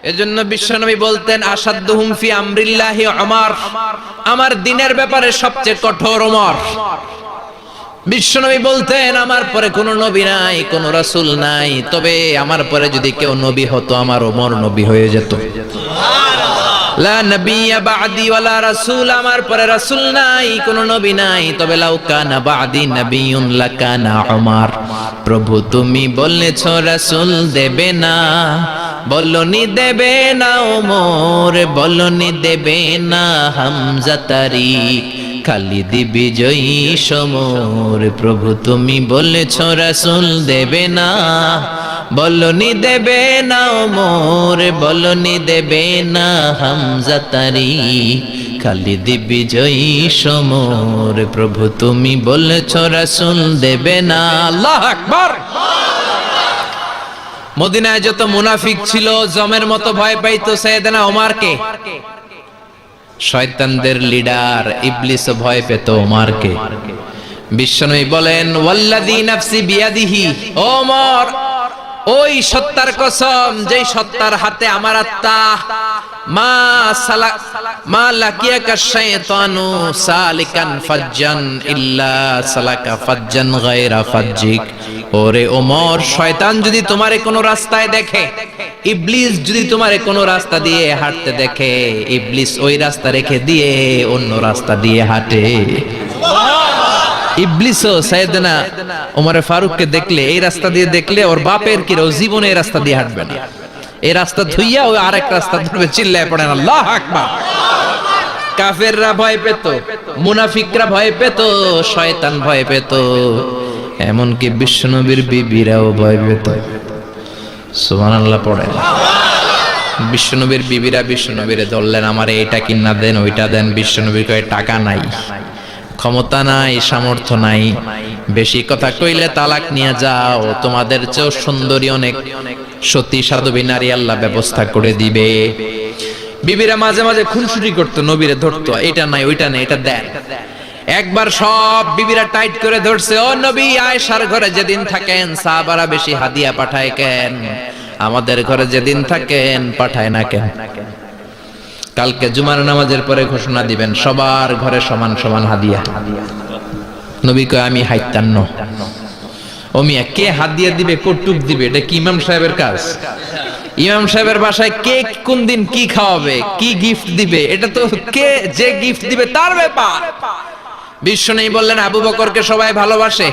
এজন্য বিশ্বনবী বলতেন আসাদুহুম ফি আমরিল্লাহি ওমর, আমার দ্বীনের ব্যাপারে সবচেয়ে কঠোর ওমর। বিশ্বনবী বলতেন আমার পরে কোনো নবী নাই, কোনো রাসূল নাই, তবে আমার পরে যদি কেউ নবী হতো আমার ওমর নবী হয়ে যেত। লা নবিয়্যা বা'দি ওয়ালা রাসূল, আমার পরে রাসূল নাই, কোনো নবী নাই, তবে লাউ কানা বা'দি নবিয়্যুন লাকানা ওমর। প্রভু তুমি বলেছো রাসূল দেবে না, বলনি দেবে না ওমর, বলনি দেবে না হামজা তারিক, খালিদ বিজয়ী সমর। প্রভু তুমি বলেছো রাসূল দেবে না, বলনি দেবে না ওমর, বলনি দেবে না হামজা তারিক, খালিদ বিজয়ী সমর। প্রভু তুমি বলেছো রাসূল দেবে না। আল্লাহু আকবার। মদিনায় যত মুনাফিক ছিল জমের মতো ভয় পাইতো সাইয়েদনা ওমরকে। শয়তানদের লিডার ইবলিসও ভয় পেত ওমরকে। বিশ্বনবী বলেন ওয়াল্লাযী নাফসি বিয়াদিহি, ওমর ওই সত্তার কসম যেই সত্তার হাতে আমার আত্মা, মা লাকিয়াকা শাইতানু সালিকান ফাজ্জান ইল্লা সালাকা ফাজ্জান গায়রা ফাজ্জিক। ওরে ওমর, শয়তান যদি তোমারে কোনো রাস্তায় দেখে, ইবলিস যদি তোমারে কোনো রাস্তা দিয়ে হাঁটতে দেখে, ইবলিস ওই রাস্তা রেখে দিয়ে অন্য রাস্তা দিয়ে হাঁটে। ইবলিসও সাইয়েদনা ওমর ফারুককে দেখলে, এই রাস্তা দিয়ে দেখলে ওর বাপের কি জীবনে এই রাস্তা দিয়ে হাঁটবে না, এই রাস্তা ধুইয়া ওই আরেক রাস্তা ধরবে। চিল্লায় পড়েন আল্লাহু আকবার। কাফেররা ভয় পেত, মুনাফিকরা ভয় পেত, শয়তান ভয় পেত, এমনকি বিশ্বনবীর বিবিরাও ভয় পেত। সুবহানাল্লাহ পড়েন। বিশ্বনবীর বিবিরা বিশ্বনবীরে ধরলেন, আমার এইটা কিনা দেন, ওইটা দেন। বিশ্বনবীর কয় টাকা নাই, ক্ষমতা নাই, সামর্থ্য নাই, বেশি কথা কইলে তালাক নিয়ে যাও, তোমাদের চেয়েও সুন্দরী অনেক সতী সাধবী নারী আল্লাহ ব্যবস্থা করে দিবে। বিবিরা মাঝে মাঝে খুনসুটি করতো, নবীরে ধরতো, এটা নাই ওইটা নাই, এটা দেন। একবার সব বিবিরা টাইট করে ধরছে, ও নবী আয়েশার ঘরে যেদিন থাকেন সাহাবারা বেশি হাদিয়া পাঠায় কেন, আমাদের ঘরে যেদিন থাকেন পাঠায় না কেন? কালকে জুমার নামাজের পরে ঘোষণা দিবেন সবার ঘরে সমান সমান হাদিয়া। নবী কয় আমি হাইতান্ন। ও মিয়া, কে হাদিয়া দিবে, কটুক দিবে, এটা কি ইমাম সাহেবের কাজ? ইমাম সাহেবের বাসায় কে কোন দিন কি খাওয়াবে, কি গিফট দিবে, এটা তো কে যে গিফট দিবে তার ব্যাপার। বিশ্বনবী বললেন আবু বকরকে সবাই ভালোবাসে,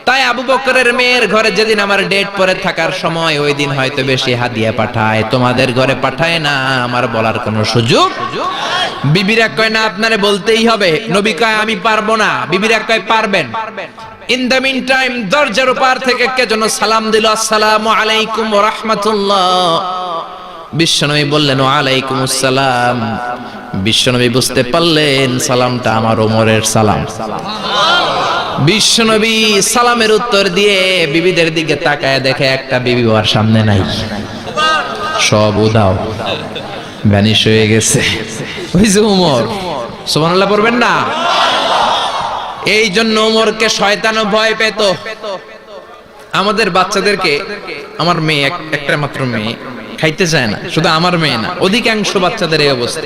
তাই আবু বকরের মেয়ের ঘরে যেদিন আমার ডেট পরে থাকার সময় ওই দিন হয়তো বেশি হাদিয়া পাঠায়, তোমাদের ঘরে পাঠায় না, আমার বলার কোনো সুযোগ। বিবিরা কয় না আপনারে বলতেই হবে। নবী কয় আমি পারবো না। বিবিরা কয় পারবেন। ইন দ্য মিন টাইম দরজার উপর থেকে কে যেন সালাম দিল, আসসালামু আলাইকুম ওয়া রাহমাতুল্লাহ। বিশ্বনবী বললেন ওয়া আলাইকুমুস সালাম। বিশ্বনবী বুঝতে পারলেন সালামটা আমার ওমরের সালাম। বিশ্বনবী সালামের উত্তর দিয়ে বিবিদের দিকে তাকায় দেখে একটা বিবি ওর সামনে নাই, সব উদাও, ভ্যানিশ হয়ে গেছে। ওই যে ওমর, সুবহানাল্লাহ পড়বেন না? এই জন্য ওমরকে শয়তানও ভয় পেত। আমাদের বাচ্চাদেরকে, আমার মেয়ে একটা মাত্র মেয়ে, খাইতে চায় না, শুধু আমার মেয়ে না, অধিকাংশ বাচ্চাদের এই অবস্থা।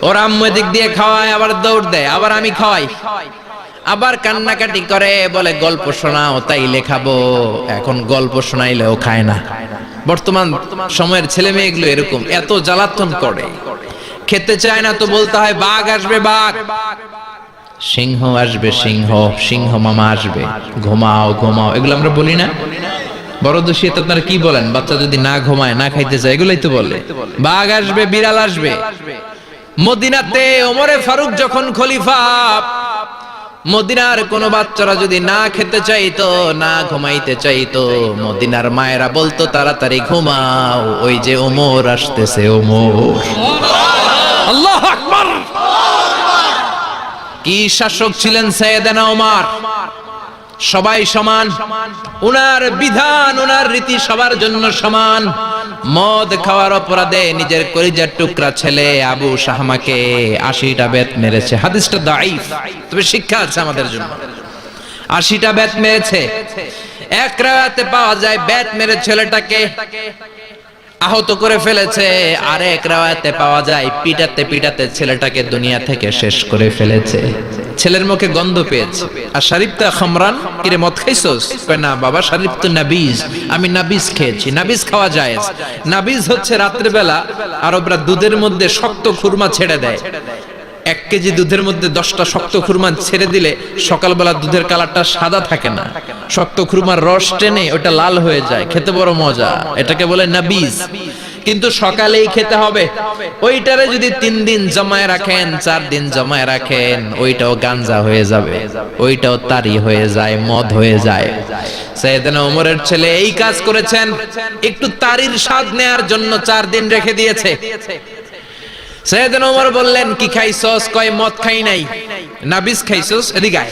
ওর আম্মু এদিক দিয়ে খাওয়ায়, আবার দৌড় দেয়, আবার আমি খাওয়াই, আবার কান্নাকাটি করে, বলে গল্প শোনাও, তাইলে খাবো। এখন গল্প শোনাইলেও খায় না। বর্তমান সময়ের ছেলে মেয়েগুলো এরকম, এত জ্বালাতন করে, খেতে চায় না তো বলতে হয় বাঘ আসবে, বাঘ, সিংহ আসবে, সিংহ, সিংহ মামা আসবে, ঘুমাও ঘুমাও, এগুলো আমরা বলি না? বড় দোষী তো আপনারা কি বলেন? বাচ্চা যদি না ঘুমায়, না খাইতে চায়, এগুলাই তো বলে। বাঘ আসবে, বিড়াল আসবে। মদিনাতে ওমরে ফারুক যখন খলিফা, মদিনার কোন বাচ্চারা যদি না খেতে চাইতো, না ঘুমাইতে চাইতো, মদিনার মায়েরা বলতো তাড়াতাড়ি ঘুমাও, ওই যে ওমর আসতেছে, ওমর। আল্লাহু আকবার। কি শাসক ছিলেন সাইয়েদনা ওমর! সবাই সমান, উনার বিধান, উনার রীতি সবার জন্য সমান। মদ খাওয়ার অপরাধে নিজের কলিজার টুকরা ছেলে আবু শাহমাকে 80টা বেত মেরেছে। হাদিসটা দাঈফ, তবে শিক্ষা আছে আমাদের জন্য। 80টা বেত মেরেছে। এক রাতে পাওয়া যায় বেত মেরে ছেলেটাকে আহত করে ফেলেছে। আরেক রাওয়ায়াতে পাওয়া যায় পিটাতে পিটাতে ছেলেটাকে দুনিয়া থেকে শেষ করে ফেলেছে। ছেলের মুখে গন্ধ পেয়েছে। আর শরীফতা খামরান, কিরে মদ খাইছস? কয় না বাবা, শরীফ তো নাবিজ, আমি নাবিজ খেয়েছি। নাবিজ খাওয়া যায়। নাবিজ হচ্ছে রাতের বেলা আরবরা দুধের মধ্যে শক্ত খুরমা ছেড়ে দেয়। 1 কেজি দুধের মধ্যে 10টা শক্ত খুরমা ছেড়ে দিলে সকালবেলা দুধের কালারটা সাদা থাকে না, শক্ত খুরমার রস টেনে ওটা লাল হয়ে যায়, খেতে বড় মজা। এটাকে বলে নাবিজ। কিন্তু সকালেই খেতে হবে। ওইটারে যদি 3 দিন জমায় রাখেন, 4 দিন জমায় রাখেন, ওইটাও গাঞ্জা হয়ে যাবে, ওইটাও তারি হয়ে যায়, মদ হয়ে যায়। সাইয়েদনা ওমরের ছেলে এই কাজ করেছেন, একটু তারির স্বাদ নেয়ার জন্য 4 দিন রেখে দিয়েছে। সাইয়েদনা ওমর বললেন, কি খাইছস? কয় মদ খাই নাই। নাবিজ খাইছস? এদিকে আয়।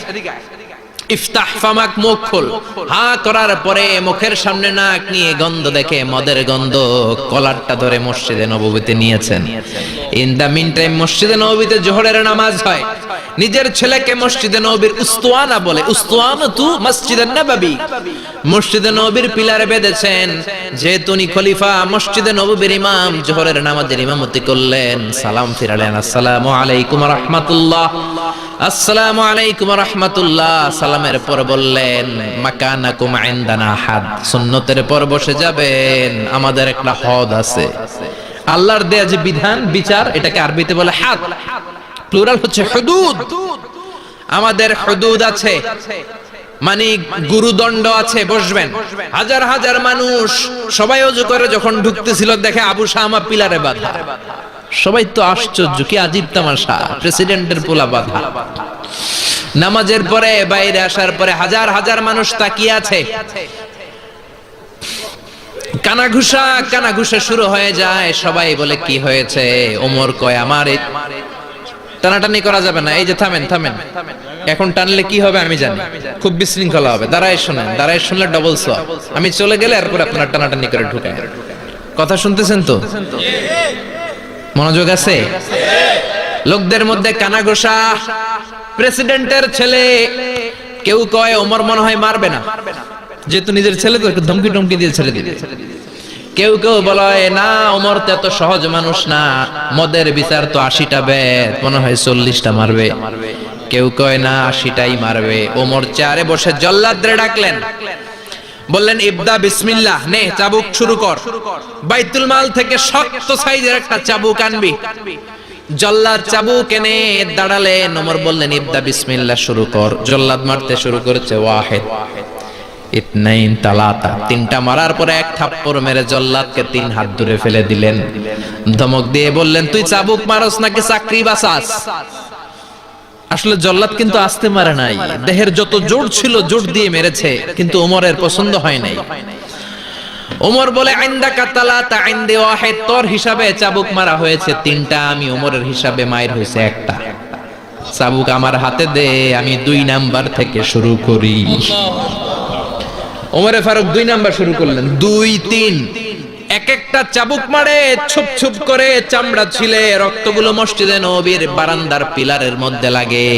ইফতাহ ফামাক, মুখ খোল। হা করার পরে মুখের সামনে নাক নিয়ে গন্ধ দেখে মদের গন্ধ, কলারটা ধরে মসজিদে নববীতে নিয়েছেন। ইন দা মিন টাইম মসজিদে নববীতে জোহরের নামাজ হয়। নিজের ছেলেকে মসজিদে নববীর উস্তুয়ানা বলে, উস্তুয়ানাতু মসজিদে নববী, মসজিদে নববীর পিলারে বেঁধেছেন। যেহেতু উনি খলিফা, মসজিদে নববীর ইমাম, জোহরের নামাজের ইমামতি করলেন। সালাম ফিরালেন, আসসালামু আলাইকুম ওয়া রাহমাতুল্লাহ, আসসালামু আলাইকুম ওয়া রাহমাতুল্লাহ। সালামের পর বললেন, মাকানাকুম ইনদানা হাদ, সুন্নতের পর বসে যাবেন, আমাদের একটা হদ আছে। আল্লাহর দেয়া যে বিধান, বিচার, এটাকে আরবিতে বলে হাদ, প্লুরাল হচ্ছে হুদুদ। আমাদের হুদুদ আছে, মানে গুরুদণ্ড আছে, বসবেন। হাজার হাজার মানুষ সবাই ওযু করে যখন ঢুকতেছিল, দেখে আবু শামা পিলারে বাঁধা। সবাই তো আশ্চর্য, কি আজীব তামাশা, প্রেসিডেন্টের পোলা বাঁধা। নামাজের পরে বাইরে আসার পরে হাজার হাজার মানুষ তাকিয়ে আছে। কানাঘুষা শুরু হয়ে যায়। সবাই বলে কি হয়েছে? ওমর কয়, আমার টানাটানি করা যাবে না। এই যে থামেন থামেন, এখন টানলে কি হবে আমি জানি, খুব বিশৃঙ্খলা হবে। দাঁড়ায় শোনেন, দাঁড়ায় শুনলে ডবল সওয়াব। আমি চলে গেলে এরপর আপনারা টানাটানি করে ঢুকেন। কথা শুনতেছেন তো? মনোযোগ আছে? লোকদের মধ্যে কানাঘোষা। প্রেসিডেন্টের ছেলে, কেউ কয় ওমর মনে হয় মারবে না, যেহেতু নিজের ছেলে তো একটু ধমকি টমকি দিয়ে ছেড়ে দিবে। কেউ কেউ বলে না, ওমর তো এত সহজ মানুষ না, মদের বিচার তো 80টা বেদ, মনে হয় 40টা মারবে। কেউ কয় না, 80টাই মারবে। ওমর চেয়ারে বসে জল্লাদরে ডাকলেন, বললেন, ইবদা বিসমিল্লাহ, নে চাবুক শুরু কর। বাইতুল মাল থেকে শক্ত সাইজের একটা চাবুক আনবি। জল্লাদ চাবুক এনে দাঁড়ালেন। ওমর বললেন, ইবদা বিসমিল্লাহ, শুরু কর। জল্লাদ মারতে শুরু করেছে। ওয়াহিদ, ইতনাইন, তালাতা, 3টা মারার পরে এক থাপ্পড় মেরে জল্লাদকে 3 হাত দূরে ফেলে দিলেন। ধমক দিয়ে বললেন, তুই চাবুক মারস নাকি চাকরি বাঁচাস? আসলে জল্লাদ কিন্তু আস্তে মারে নাই, দেহের যত জোর ছিল জোর দিয়ে মেরেছে, কিন্তু ওমরের পছন্দ হয় নাই। ওমর বলে, আইন্দাকা তালাতা আইন্দে ওয়াহিদ, তোর হিসাবে চাবুক মারা হয়েছে 3টা, আমি ওমরের হিসাবে মায়ের হয়েছে 1টা। চাবুক আমার হাতে দে, আমি 2 নাম্বার থেকে শুরু করি। ওমরে ফারুক 2 নাম্বার শুরু করলেন। 2, 3, এক একটা চাবুক মারে, ছুপ ছুপ করে চামড়া ছিলে, রক্তগুলো মসজিদে নববীর বারান্দার পিলারের মধ্যে লাগে।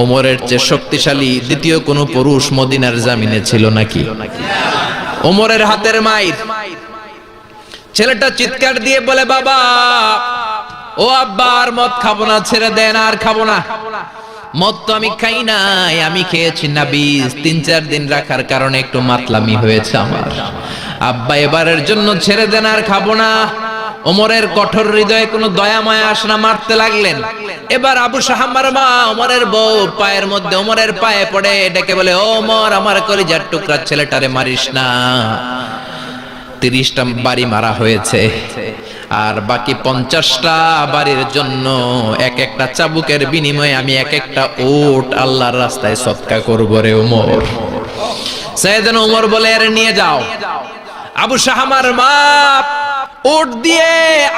ওমরের চেয়ে শক্তিশালী দ্বিতীয় কোন পুরুষ মদিনার জমিনে ছিল নাকি? ওমরের হাতের মাইর। ছেলেটা চিৎকার দিয়ে বলে, বাবা, ও আব্বা, আর মদ খাবো না, ছেড়ে দেন, আর খাবো না। মদ তো আমি খাই নাই, আমি খেয়েছি নাবিজ। 3-4 দিন রাখার কারণে একটু মাতলামি হয়েছে আমার। আব্বা, এবারের জন্য ছেড়ে দেন, আর খাবো না। ওমরের কঠোর হৃদয়ে কোনো দয়া মায়া আসে না, মারতে লাগলেন। এবার আবু শাহামার মা, ওমরের বউ, পায়ের মধ্যে ওমরের পায়ে পড়ে ডেকে বলে, ওমর, আমার কলিজার টুকরা ছেলেটারে মারিস না। 30টা বাড়ি মারা হয়েছে, আর বাকি 50টা বাড়ির জন্য এক একটা চাবুকের বিনিময়ে আমি এক একটা ওট আল্লাহর রাস্তায় সদকা করব রে ওমর। সাইয়েদনা ওমর বলে, এর নিয়ে যাও। আবু শাহামার মা ওট দিয়ে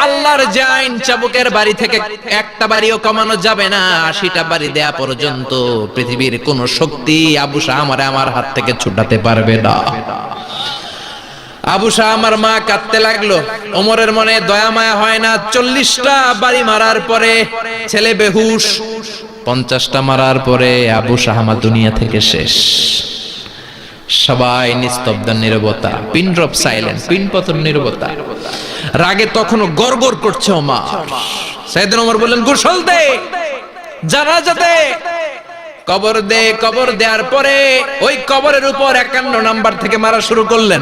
আল্লাহর জাইন চাবুকের বাড়ি থেকে একটা বাড়িও কমানো যাবে না, 80টা বাড়ি দেয়া পর্যন্ত পৃথিবীর কোন শক্তি আবু শাহামারে আমার হাত থেকে ছুটাতে পারবে না। আবু শাহামার মা কাঁদতে লাগলো। ওমরের মনে দয়া মায়া হয় না। 40টা বাড়ি মারার পরে ছেলে বেহুশ, 50টা মারার পরে আবু শাহামা দুনিয়া থেকে শেষ। সবাই নিস্তব্ধ নীরবতা, পিন ড্রপ সাইলেন্স, পিন পতন নীরবতা। রাগে তখনও গড়গড় করছে ওমর। সাইয়েদনা ওমর বললেন, গোসল দে, জানাজা দে, কবর দে। কবর দেওয়ার পরে ওই কবরের উপর 51 নাম্বার থেকে মারা শুরু করলেন।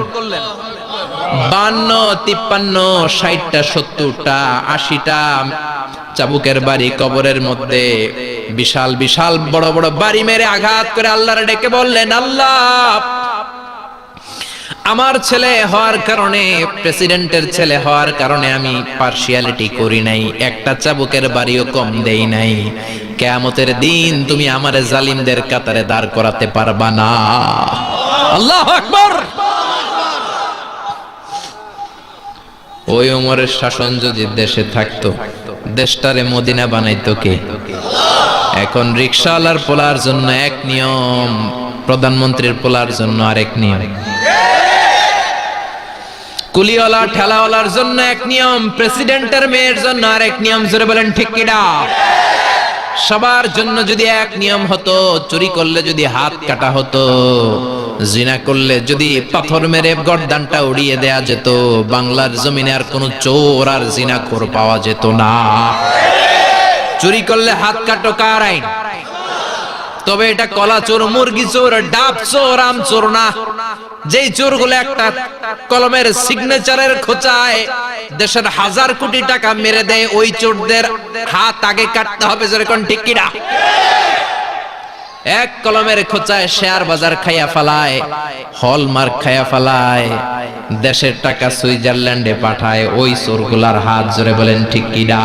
52, 53, 60টা, 70টা, 80টা চাবুকের বাড়ি কবরের মধ্যে, বিশাল বিশাল বড় বড় বাড়ি মেরে আঘাত করে আল্লাহরে ডেকে বললেন, আল্লাহ, আমার ছেলে হওয়ার কারণে, প্রেসিডেন্টের ছেলে হওয়ার কারণে আমি পার্সিয়ালিটি করি নাই, একটা চাবুকের বাড়িও কম দেই নাই। কিয়ামতের দিন তুমি আমারে জালিমদের কাতারে দাঁড় করাতে পারবা না। আল্লাহু আকবার। ওই ওমরের শাসন যদি দেশে থাকতো, দেশটারে মদিনা বানাইতো কে? এখন রিকশাওয়ালার পোলার জন্য এক নিয়ম, প্রধানমন্ত্রীর পোলার জন্য আরেক নিয়ম, কুলিওয়ালা ঠেলাওয়ালার জন্য এক নিয়ম, প্রেসিডেন্টের মেয়ের জন্য আরেক নিয়ম। জোরে বলেন ঠিক কিনা? সবার জন্য যদি এক নিয়ম হতো, চুরি করলে যদি হাত কাটা হতো, জিনা করলে যদি পাথর মেরে গর্দানটা উড়িয়ে দেয়া যেত, বাংলার জমিনে আর কোনো চোর আর জিনাখোর পাওয়া যেত না। চুরি করলে হাত কাটো কার আইন? তবে এটা কলা চোর, মুরগি চোর, ডাব চোর, আম চোর না। যেই চোরগুলো একটা কলমের সিগনেচারের খোঁচায় দেশের 1000 কোটি টাকা মেরে দেয়, ওই চোরদের হাত আগে কাটতে হবে। যেরকম ঠিক কিনা? এক কলমের খোঁচায় শেয়ার বাজার খাইয়া ফেলায়, হলমার্ক খাইয়া ফেলায়, দেশের টাকা সুইজারল্যান্ডে পাঠায়, ওই চোরগুলার হাত। জোরে বলেন ঠিক কিনা?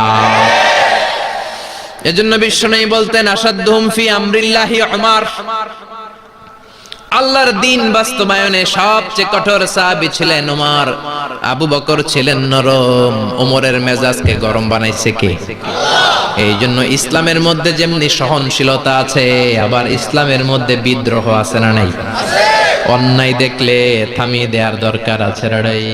এজন্য বিশ্বনবী বলতেন, আসাদুহুম ফি আমরিল্লাহি উমর। আল্লাহর দিন বাস্তবায়নে সবচেয়ে কঠোর সাহাবী ছিলেন ওমর। আবু বকর ছিলেন নরম, ওমরের মেজাজকে গরম বানাইছে কে? এই জন্য ইসলামের মধ্যে যেমনি সহনশীলতা আছে, আবার ইসলামের মধ্যে বিদ্রোহ আছে না নাই? অন্যায় দেখলে থামিয়ে দেওয়ার দরকার আছে না নাই?